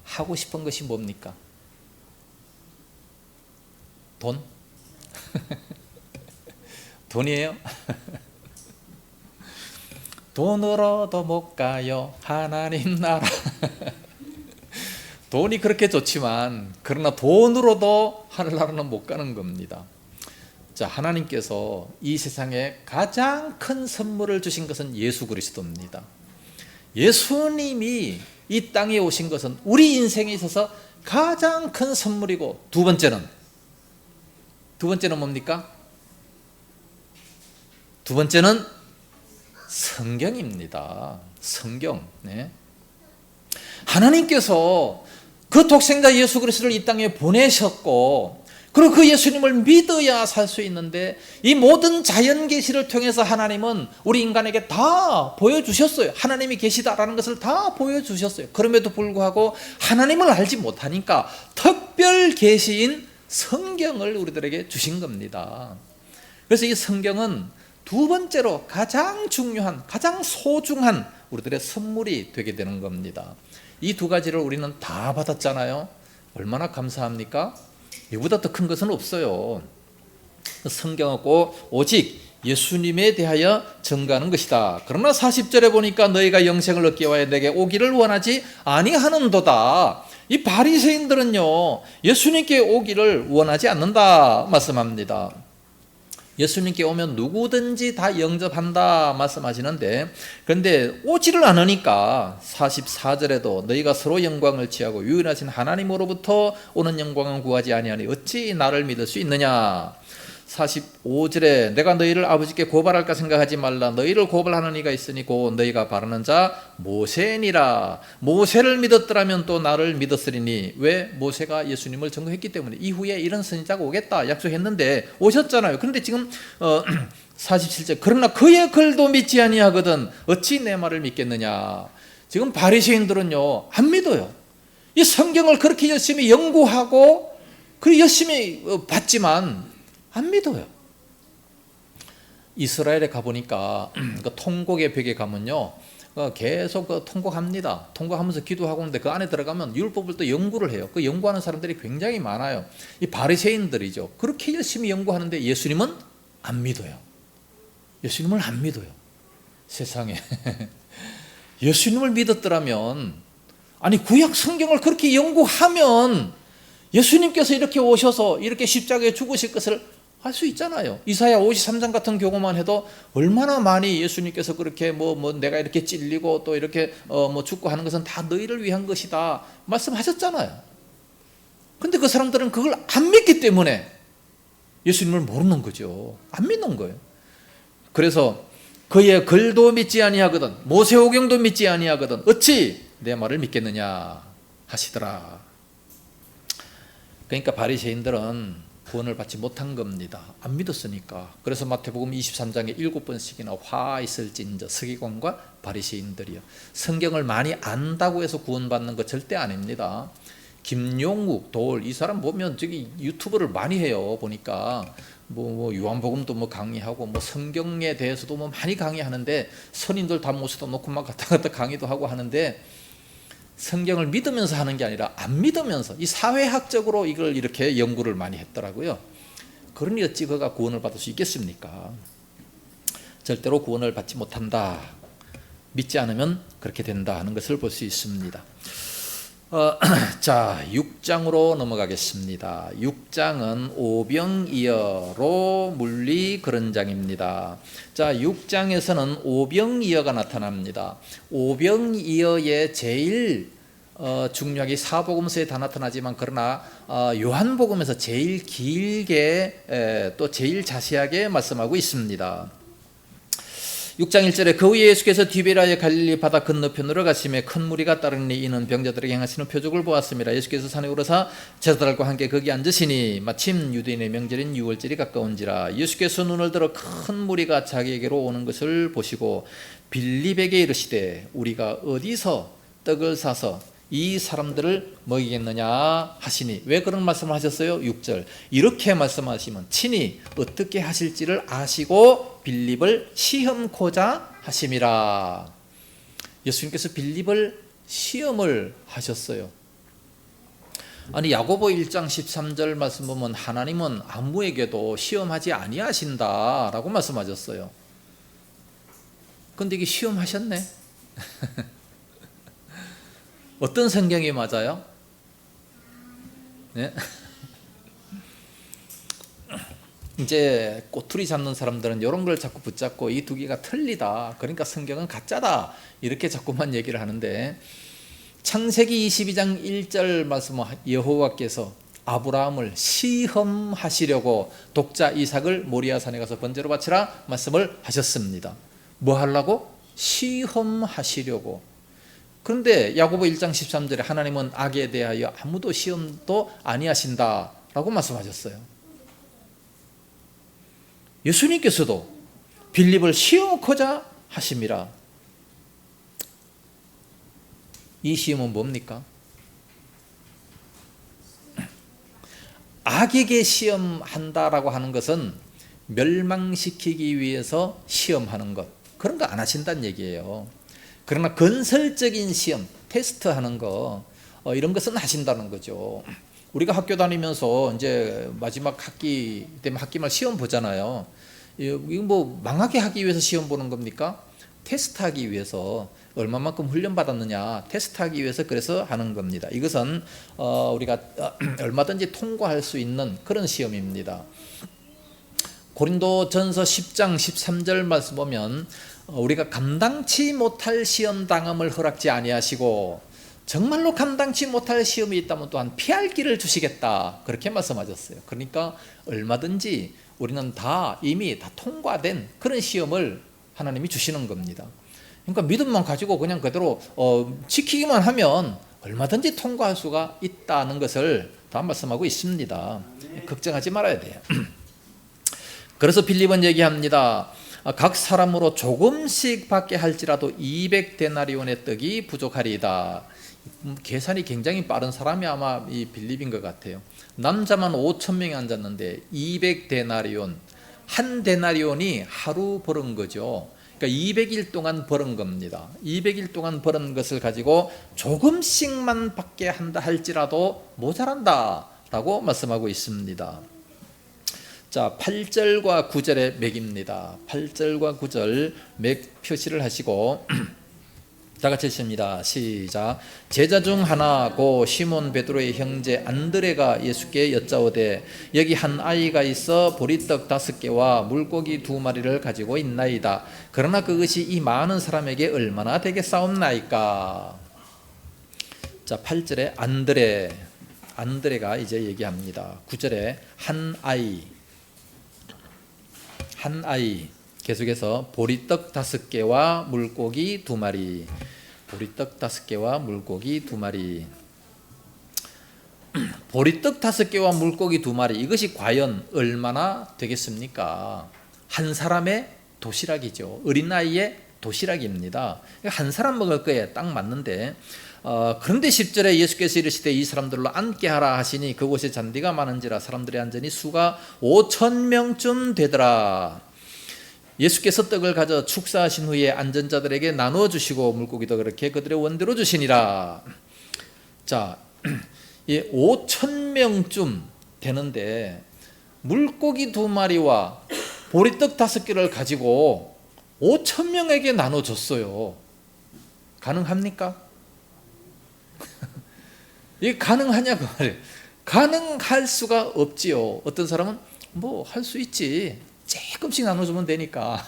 하고 싶은 것이 뭡니까? 돈? 돈이에요? 돈으로도 못 가요 하나님 나라. 돈이 그렇게 좋지만 그러나 돈으로도 하늘나라는 못 가는 겁니다. 자, 하나님께서 이 세상에 가장 큰 선물을 주신 것은 예수 그리스도입니다. 예수님이 이 땅에 오신 것은 우리 인생에 있어서 가장 큰 선물이고, 두 번째는 뭡니까? 두 번째는 성경입니다. 성경. 네. 하나님께서 그 독생자 예수 그리스도를 이 땅에 보내셨고, 그리고 그 예수님을 믿어야 살 수 있는데, 이 모든 자연 계시를 통해서 하나님은 우리 인간에게 다 보여주셨어요. 하나님이 계시다라는 것을 다 보여주셨어요. 그럼에도 불구하고 하나님을 알지 못하니까 특별 계시인 성경을 우리들에게 주신 겁니다. 그래서 이 성경은 두 번째로 가장 중요한, 가장 소중한 우리들의 선물이 되게 되는 겁니다. 이 두 가지를 우리는 다 받았잖아요. 얼마나 감사합니까? 이보다 더 큰 것은 없어요. 성경은 오직 예수님에 대하여 증거하는 것이다. 그러나 40절에 보니까 너희가 영생을 얻기 위하여 내게 오기를 원하지 아니하는도다. 이 바리새인들은요, 예수님께 오기를 원하지 않는다 말씀합니다. 예수님께 오면 누구든지 다 영접한다 말씀하시는데, 그런데 오지를 않으니까 44절에도 너희가 서로 영광을 취하고 유일하신 하나님으로부터 오는 영광은 구하지 아니하니 어찌 나를 믿을 수 있느냐. 45절에 내가 너희를 아버지께 고발할까 생각하지 말라. 너희를 고발하는 이가 있으니 곧 너희가 바라는 자 모세니라. 모세를 믿었더라면 또 나를 믿었으리니. 왜? 모세가 예수님을 증거했기 때문에. 이후에 이런 선지자가 오겠다 약속했는데 오셨잖아요. 그런데 지금 47절 그러나 그의 글도 믿지 아니하거든 어찌 내 말을 믿겠느냐. 지금 바리새인들은요 안 믿어요. 이 성경을 그렇게 열심히 연구하고 그리고 열심히 봤지만 안 믿어요. 이스라엘에 가보니까 그 통곡의 벽에 가면요 계속 통곡합니다. 통곡하면서 기도하고 있는데 그 안에 들어가면 율법을 또 연구를 해요. 그 연구하는 사람들이 굉장히 많아요. 이 바리새인들이죠. 그렇게 열심히 연구하는데 예수님은 안 믿어요. 예수님을 안 믿어요. 세상에 예수님을 믿었더라면, 아니 구약 성경을 그렇게 연구하면 예수님께서 이렇게 오셔서 이렇게 십자가에 죽으실 것을 알 수 있잖아요. 이사야 53장 같은 경우만 해도 얼마나 많이 예수님께서 그렇게 내가 이렇게 찔리고 또 이렇게 죽고 하는 것은 다 너희를 위한 것이다 말씀하셨잖아요. 근데 그 사람들은 그걸 안 믿기 때문에 예수님을 모르는 거죠. 안 믿는 거예요. 그래서 그의 글도 믿지 아니하거든 모세오경도 믿지 아니하거든 어찌 내 말을 믿겠느냐 하시더라. 그러니까 바리새인들은 구원을 받지 못한 겁니다. 안 믿었으니까. 그래서 마태복음 23장에 7번씩이나 화 있을진저 서기관과 바리새인들이요. 성경을 많이 안다고 해서 구원받는 거 절대 아닙니다. 김용욱, 돌 이 사람 보면 저기 유튜브를 많이 해요. 보니까 요한복음도 강의하고 성경에 대해서도 많이 강의하는데 선인들 다 모셔다 놓고 막 갔다 갔다 강의도 하고 하는데 성경을 믿으면서 하는 게 아니라 안 믿으면서 이 사회학적으로 이걸 이렇게 연구를 많이 했더라고요. 그러니 어찌 그가 구원을 받을 수 있겠습니까? 절대로 구원을 받지 못한다. 믿지 않으면 그렇게 된다 하는 것을 볼 수 있습니다. 자, 6장으로 넘어가겠습니다. 6장은 오병이어로 물리 그런 장입니다. 자, 6장에서는 오병이어가 나타납니다. 오병이어의 제일 중요하게 사복음서에 다 나타나지만 그러나 요한복음에서 제일 길게 또 제일 자세하게 말씀하고 있습니다. 6장 1절에 그 후에 예수께서 디베라의 갈릴리 바다 건너편으로 가시매 큰 무리가 따르니 이는 병자들에게 행하시는 표적을 보았습니다. 예수께서 산에 오르사 제자들과 함께 거기 앉으시니 마침 유대인의 명절인 유월절이 가까운지라. 예수께서 눈을 들어 큰 무리가 자기에게로 오는 것을 보시고 빌립에게 이르시되 우리가 어디서 떡을 사서 이 사람들을 먹이겠느냐 하시니. 왜 그런 말씀을 하셨어요? 6절 이렇게 말씀하시면 친히 어떻게 하실지를 아시고 빌립을 시험코자 하심이라. 예수님께서 빌립을 시험을 하셨어요. 아니 야고보 1장 13절 말씀 보면 하나님은 아무에게도 시험하지 아니하신다라고 말씀하셨어요. 근데 이게 시험하셨네. 어떤 성경이 맞아요? 네? 이제 꼬투리 잡는 사람들은 이런 걸 자꾸 붙잡고 이 두 개가 틀리다, 그러니까 성경은 가짜다, 이렇게 자꾸만 얘기를 하는데 창세기 22장 1절 말씀은 여호와께서 아브라함을 시험하시려고 독자 이삭을 모리아산에 가서 번제로 바치라 말씀을 하셨습니다. 뭐 하려고? 시험하시려고. 그런데 야고보 1장 13절에 하나님은 악에 대하여 아무도 시험도 아니하신다라고 말씀하셨어요. 예수님께서도 빌립을 시험하고자 하심이라. 이 시험은 뭡니까? 악에게 시험한다라고 하는 것은 멸망시키기 위해서 시험하는 것, 그런 거 안 하신다는 얘기예요. 그러나 건설적인 시험, 테스트하는 거, 이런 것은 하신다는 거죠. 우리가 학교 다니면서 이제 마지막 학기 되면 학기말 시험 보잖아요. 이거 뭐 망하게 하기 위해서 시험 보는 겁니까? 테스트하기 위해서 얼마만큼 훈련 받았느냐 테스트하기 위해서 그래서 하는 겁니다. 이것은 우리가 얼마든지 통과할 수 있는 그런 시험입니다. 고린도전서 10장 13절 말씀 보면 우리가 감당치 못할 시험 당함을 허락지 아니하시고 정말로 감당치 못할 시험이 있다면 또한 피할 길을 주시겠다, 그렇게 말씀하셨어요. 그러니까 얼마든지 우리는 다 이미 다 통과된 그런 시험을 하나님이 주시는 겁니다. 그러니까 믿음만 가지고 그냥 그대로 지키기만 하면 얼마든지 통과할 수가 있다는 것을 다 말씀하고 있습니다. 걱정하지 말아야 돼요. 그래서 빌립은 얘기합니다. 각 사람으로 조금씩 받게 할지라도 200데나리온의 떡이 부족하리이다. 계산이 굉장히 빠른 사람이 아마 이 빌립인 것 같아요. 남자만 5,000명이 앉았는데 200데나리온, 한 데나리온이 하루 벌은 거죠. 그러니까 200일 동안 벌은 겁니다. 200일 동안 벌은 것을 가지고 조금씩만 받게 한다 할지라도 모자란다 라고 말씀하고 있습니다. 자, 8절과 9절의 맥입니다. 8절과 9절 맥 표시를 하시고 다 같이 읽습니다. 시작. 제자 중 하나 고 시몬 베드로의 형제 안드레가 예수께 여짜오되 여기 한 아이가 있어 보리떡 5개와 물고기 2마리를 가지고 있나이다. 그러나 그것이 이 많은 사람에게 얼마나 되겠사옵나이까. 자, 8절에 안드레가 이제 얘기합니다. 9절에 한 아이 계속해서 보리떡 5개와 물고기 2마리, 보리떡 5개와 물고기 2마리. 보리떡 5개와 물고기 2마리, 이것이 과연 얼마나 되겠습니까? 한 사람의 도시락이죠. 어린아이의 도시락입니다. 한 사람 먹을 거에 딱 맞는데, 그런데 10절에 예수께서 이르시되 이 사람들로 앉게 하라 하시니 그곳에 잔디가 많은지라 사람들이 앉으니 수가 5,000명쯤 되더라. 예수께서 떡을 가져 축사하신 후에 앉은 자들에게 나누어 주시고 물고기도 그렇게 그들의 원대로 주시니라. 자, 5,000명쯤 되는데 물고기 2마리와 보리떡 5개를 가지고 5,000명에게 나눠줬어요. 가능합니까? 이게 가능하냐고 말이에요. 가능할 수가 없지요. 어떤 사람은 뭐 할 수 있지, 조금씩 나눠주면 되니까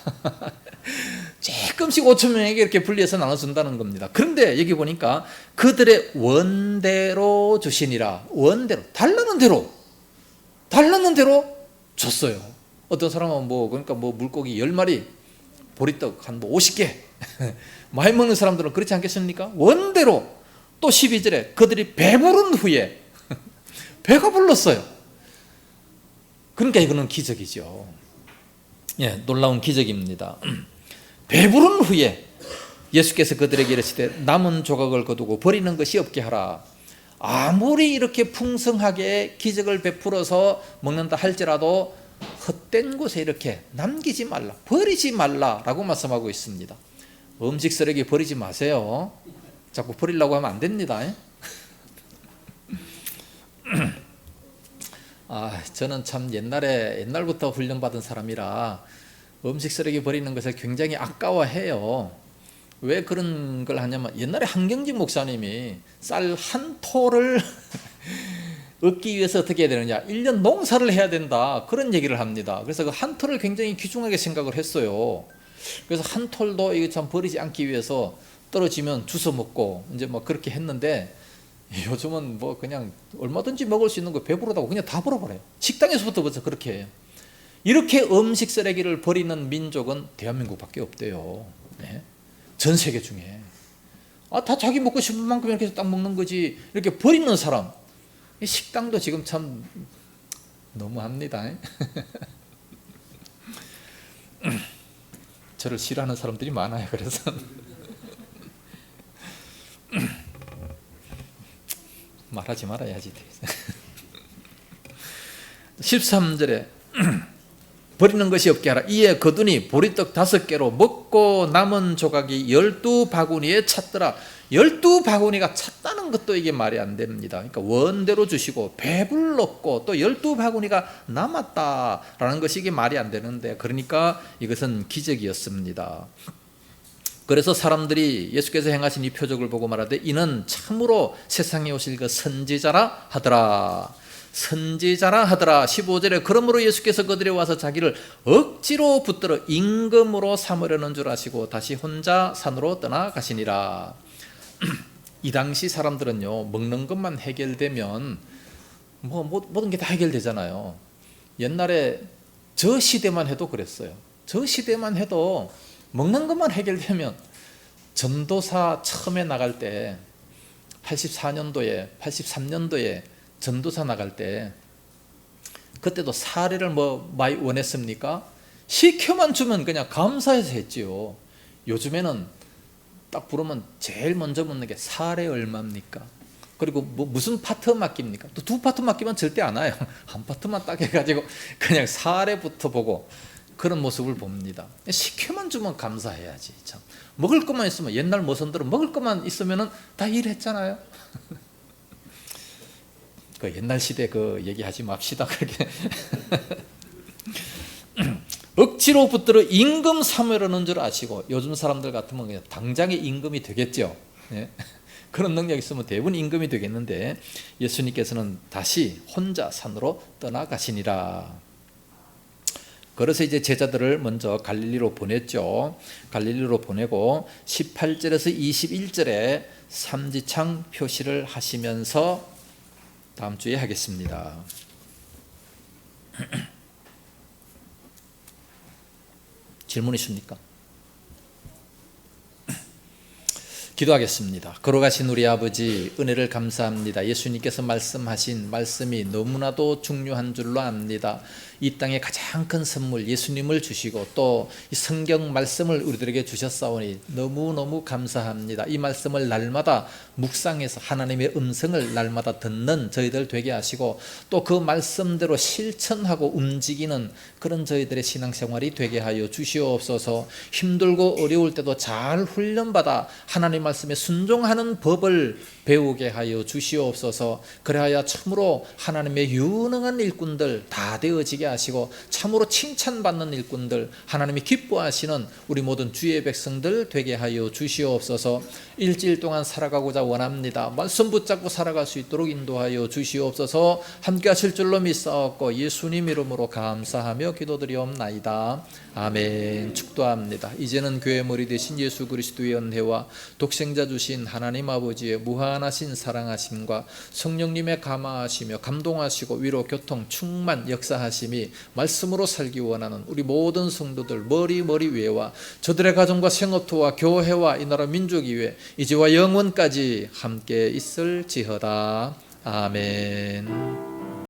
조금씩 5,000명에게 이렇게 분리해서 나눠준다는 겁니다. 그런데 여기 보니까 그들의 원대로 주시니라. 원대로, 달라는 대로 줬어요. 어떤 사람은 그러니까 물고기 10마리, 보리떡 한 50개 많이 먹는 사람들은 그렇지 않겠습니까? 원대로. 또 12절에 그들이 배부른 후에 배가 불렀어요. 그러니까 이거는 기적이죠. 예, 놀라운 기적입니다. 배부른 후에 예수께서 그들에게 이르시되 남은 조각을 거두고 버리는 것이 없게 하라. 아무리 이렇게 풍성하게 기적을 베풀어서 먹는다 할지라도 헛된 곳에 이렇게 남기지 말라, 버리지 말라라고 말씀하고 있습니다. 음식 쓰레기 버리지 마세요. 자꾸 버리려고 하면 안 됩니다. 저는 참 옛날부터 훈련받은 사람이라 음식 쓰레기 버리는 것을 굉장히 아까워해요. 왜 그런 걸 하냐면 옛날에 한경직 목사님이 쌀 한 톨을 얻기 위해서 어떻게 해야 되느냐, 1년 농사를 해야 된다, 그런 얘기를 합니다. 그래서 그 한 톨을 굉장히 귀중하게 생각을 했어요. 그래서 한 톨도 이거 참 버리지 않기 위해서 떨어지면 주워 먹고 이제 그렇게 했는데, 요즘은 그냥 얼마든지 먹을 수 있는 거 배부르다고 그냥 다 버려버려요. 식당에서부터 벌써 그렇게 해요. 이렇게 음식 쓰레기를 버리는 민족은 대한민국밖에 없대요. 네? 전 세계 중에. 다 자기 먹고 싶은 만큼 이렇게 딱 먹는 거지, 이렇게 버리는 사람, 이 식당도 지금 참 너무합니다. 저를 싫어하는 사람들이 많아요. 그래서 말하지 말아야지. 13절에 버리는 것이 없게 하라. 이에 거두니 보리떡 5개로 먹고 남은 조각이 12바구니에 찼더라. 12바구니가 찼다는 것도 이게 말이 안 됩니다. 그러니까 원대로 주시고 배불렀고 또 12바구니가 남았다라는 것이 이게 말이 안 되는데, 그러니까 이것은 기적이었습니다. 그래서 사람들이 예수께서 행하신 이 표적을 보고 말하되 이는 참으로 세상에 오실 그 선지자라 하더라. 선지자라 하더라. 15절에 그러므로 예수께서 그들에 와서 자기를 억지로 붙들어 임금으로 삼으려는 줄 아시고 다시 혼자 산으로 떠나가시니라. 이 당시 사람들은요, 먹는 것만 해결되면 모든 게 다 해결되잖아요. 옛날에 저 시대만 해도 그랬어요. 저 시대만 해도 먹는 것만 해결되면, 전도사 처음에 나갈 때 84년도에 83년도에 전도사 나갈 때 그때도 사례를 많이 원했습니까? 시켜만 주면 그냥 감사해서 했지요. 요즘에는 딱 부르면 제일 먼저 묻는 게 사례 얼마입니까? 그리고 무슨 파트 맡깁니까? 또 두 파트 맡기면 절대 안 와요. 한 파트만 딱 해가지고 그냥 사례부터 보고 그런 모습을 봅니다. 시켜만 주면 감사해야지. 참, 먹을 것만 있으면, 옛날 모선들은 먹을 것만 있으면은 다 일했잖아요. 그 옛날 시대 그 얘기하지 맙시다. 그렇게 억지로 붙들어 임금 삼으려는 줄 아시고, 요즘 사람들 같으면 그냥 당장에 임금이 되겠죠. 예? 그런 능력이 있으면 대부분 임금이 되겠는데, 예수님께서는 다시 혼자 산으로 떠나가시니라. 그래서 이제 제자들을 먼저 갈릴리로 보냈죠. 갈릴리로 보내고 18절에서 21절에 삼지창 표시를 하시면서 다음 주에 하겠습니다. 질문 있습니까? 기도하겠습니다. 걸어가신 우리 아버지, 은혜를 감사합니다. 예수님께서 말씀하신 말씀이 너무나도 중요한 줄로 압니다. 이 땅에 가장 큰 선물 예수님을 주시고 또 이 성경 말씀을 우리들에게 주셨사오니 너무너무 감사합니다. 이 말씀을 날마다 묵상해서 하나님의 음성을 날마다 듣는 저희들 되게 하시고, 또 그 말씀대로 실천하고 움직이는 그런 저희들의 신앙생활이 되게 하여 주시옵소서. 힘들고 어려울 때도 잘 훈련받아 하나님 말씀에 순종하는 법을 배우게 하여 주시옵소서. 그래야 참으로 하나님의 유능한 일꾼들 다 되어지게 하시고, 참으로 칭찬받는 일꾼들, 하나님이 기뻐하시는 우리 모든 주의 백성들 되게 하여 주시옵소서. 일주일 동안 살아가고자 원합니다. 말씀 붙잡고 살아갈 수 있도록 인도하여 주시옵소서. 함께 하실 줄로 믿사옵고 예수님 이름으로 감사하며 기도드리옵나이다. 아멘. 축도합니다. 이제는 교회 머리 되신 예수 그리스도의 은혜와 독생자 주신 하나님 아버지의 무한하신 사랑하심과 성령님의 감화하시며 감동하시고 위로 교통 충만 역사하심이 말씀으로 살기 원하는 우리 모든 성도들 머리 위에와 저들의 가정과 생업토와 교회와 이 나라 민족 위에 이제와 영원까지 함께 있을지어다. 아멘.